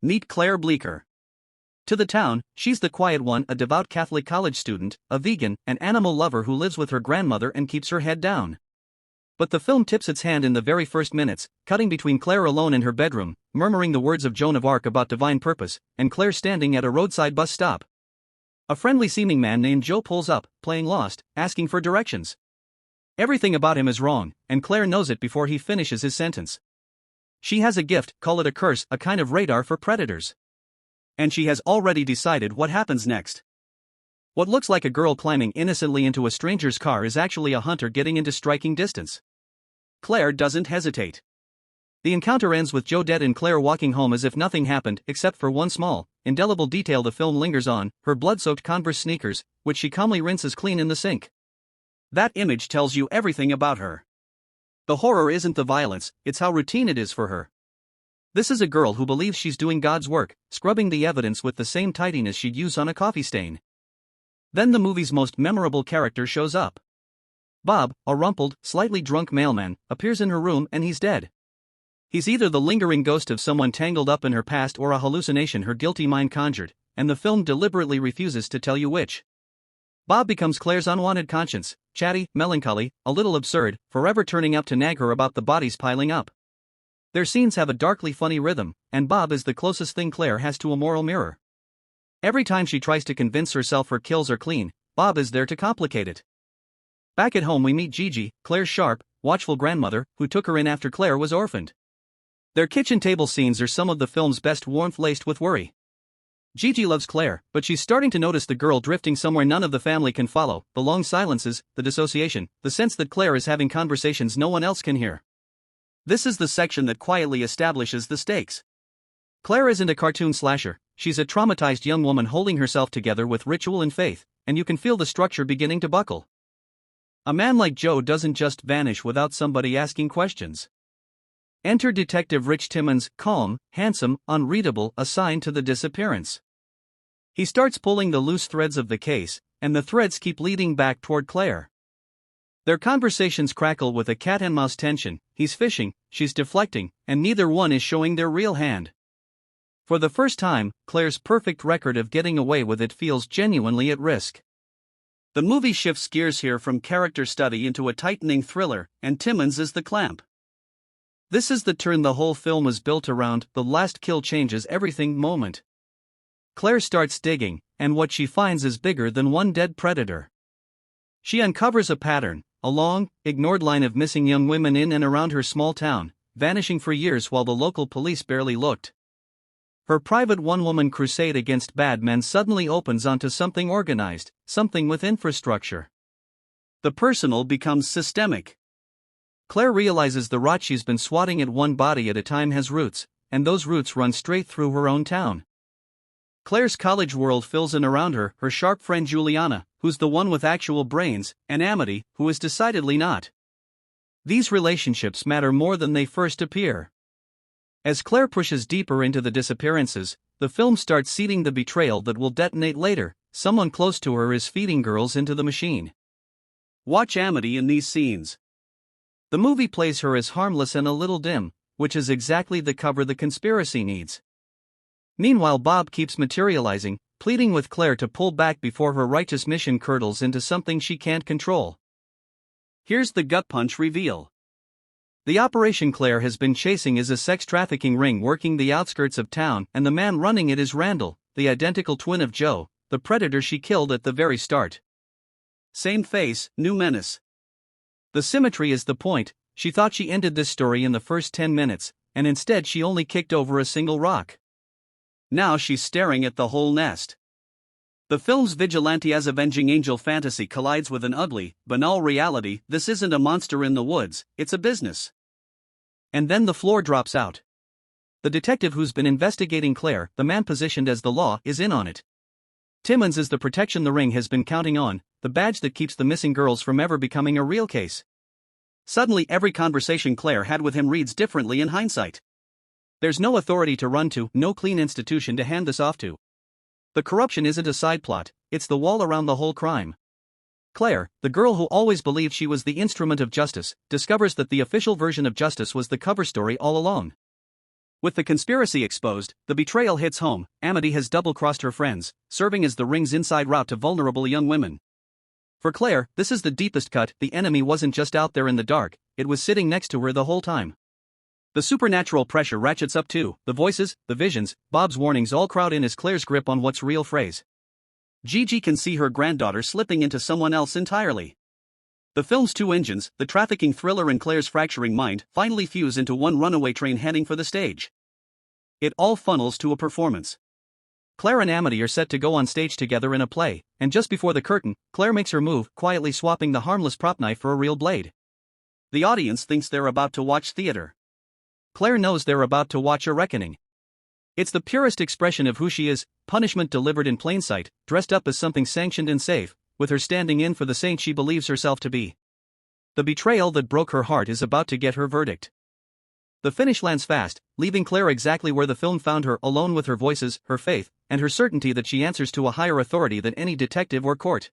Meet Claire Bleecker. To the town, she's the quiet one, a devout Catholic college student, a vegan, an animal lover who lives with her grandmother and keeps her head down. But the film tips its hand in the very first minutes, cutting between Claire alone in her bedroom, murmuring the words of Joan of Arc about divine purpose, and Claire standing at a roadside bus stop. A friendly-seeming man named Joe pulls up, playing lost, asking for directions. Everything about him is wrong, and Claire knows it before he finishes his sentence. She has a gift, call it a curse, a kind of radar for predators. And she has already decided what happens next. What looks like a girl climbing innocently into a stranger's car is actually a hunter getting into striking distance. Claire doesn't hesitate. The encounter ends with Joe dead and Claire walking home as if nothing happened except for one small, indelible detail the film lingers on, her blood-soaked Converse sneakers, which she calmly rinses clean in the sink. That image tells you everything about her. The horror isn't the violence, it's how routine it is for her. This is a girl who believes she's doing God's work, scrubbing the evidence with the same tidiness she'd use on a coffee stain. Then the movie's most memorable character shows up. Bob, a rumpled, slightly drunk mailman, appears in her room and he's dead. He's either the lingering ghost of someone tangled up in her past or a hallucination her guilty mind conjured, and the film deliberately refuses to tell you which. Bob becomes Claire's unwanted conscience, chatty, melancholy, a little absurd, forever turning up to nag her about the bodies piling up. Their scenes have a darkly funny rhythm, and Bob is the closest thing Claire has to a moral mirror. Every time she tries to convince herself her kills are clean, Bob is there to complicate it. Back at home we meet Gigi, Claire's sharp, watchful grandmother, who took her in after Claire was orphaned. Their kitchen table scenes are some of the film's best, warmth laced with worry. Gigi loves Claire, but she's starting to notice the girl drifting somewhere none of the family can follow, the long silences, the dissociation, the sense that Claire is having conversations no one else can hear. This is the section that quietly establishes the stakes. Claire isn't a cartoon slasher, she's a traumatized young woman holding herself together with ritual and faith, and you can feel the structure beginning to buckle. A man like Joe doesn't just vanish without somebody asking questions. Enter Detective Rich Timmons, calm, handsome, unreadable, assigned to the disappearance. He starts pulling the loose threads of the case, and the threads keep leading back toward Claire. Their conversations crackle with a cat-and-mouse tension, he's fishing, she's deflecting, and neither one is showing their real hand. For the first time, Claire's perfect record of getting away with it feels genuinely at risk. The movie shifts gears here from character study into a tightening thriller, and Timmons is the clamp. This is the turn the whole film is built around, the last kill changes everything moment. Claire starts digging, and what she finds is bigger than one dead predator. She uncovers a pattern, a long, ignored line of missing young women in and around her small town, vanishing for years while the local police barely looked. Her private one-woman crusade against bad men suddenly opens onto something organized, something with infrastructure. The personal becomes systemic. Claire realizes the rot she's been swatting at one body at a time has roots, and those roots run straight through her own town. Claire's college world fills in around her, her sharp friend Juliana, who's the one with actual brains, and Amity, who is decidedly not. These relationships matter more than they first appear. As Claire pushes deeper into the disappearances, the film starts seeding the betrayal that will detonate later. Someone close to her is feeding girls into the machine. Watch Amity in these scenes. The movie plays her as harmless and a little dim, which is exactly the cover the conspiracy needs. Meanwhile, Bob keeps materializing, pleading with Claire to pull back before her righteous mission curdles into something she can't control. Here's the gut punch reveal. The operation Claire has been chasing is a sex trafficking ring working the outskirts of town, and the man running it is Randall, the identical twin of Joe, the predator she killed at the very start. Same face, new menace. The symmetry is the point. She thought she ended this story in the first 10 minutes, and instead she only kicked over a single rock. Now she's staring at the whole nest. The film's vigilante as avenging angel fantasy collides with an ugly, banal reality. This isn't a monster in the woods, it's a business. And then the floor drops out. The detective who's been investigating Claire, the man positioned as the law, is in on it. Timmons is the protection the ring has been counting on, the badge that keeps the missing girls from ever becoming a real case. Suddenly every conversation Claire had with him reads differently in hindsight. There's no authority to run to, no clean institution to hand this off to. The corruption isn't a side plot, it's the wall around the whole crime. Claire, the girl who always believed she was the instrument of justice, discovers that the official version of justice was the cover story all along. With the conspiracy exposed, the betrayal hits home. Amity has double-crossed her friends, serving as the ring's inside route to vulnerable young women. For Claire, this is the deepest cut. The enemy wasn't just out there in the dark, it was sitting next to her the whole time. The supernatural pressure ratchets up too. The voices, the visions, Bob's warnings all crowd in as Claire's grip on what's real frays. Gigi can see her granddaughter slipping into someone else entirely. The film's two engines, the trafficking thriller and Claire's fracturing mind, finally fuse into one runaway train heading for the stage. It all funnels to a performance. Claire and Amity are set to go on stage together in a play, and just before the curtain, Claire makes her move, quietly swapping the harmless prop knife for a real blade. The audience thinks they're about to watch theater. Claire knows they're about to watch a reckoning. It's the purest expression of who she is, punishment delivered in plain sight, dressed up as something sanctioned and safe, with her standing in for the saint she believes herself to be. The betrayal that broke her heart is about to get her verdict. The finish lands fast, leaving Claire exactly where the film found her, alone with her voices, her faith, and her certainty that she answers to a higher authority than any detective or court.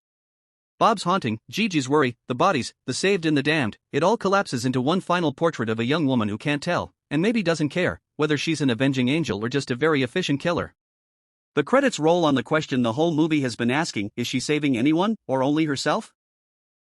Bob's haunting, Gigi's worry, the bodies, the saved and the damned, it all collapses into one final portrait of a young woman who can't tell, and maybe doesn't care, whether she's an avenging angel or just a very efficient killer. The credits roll on the question the whole movie has been asking: is she saving anyone, or only herself?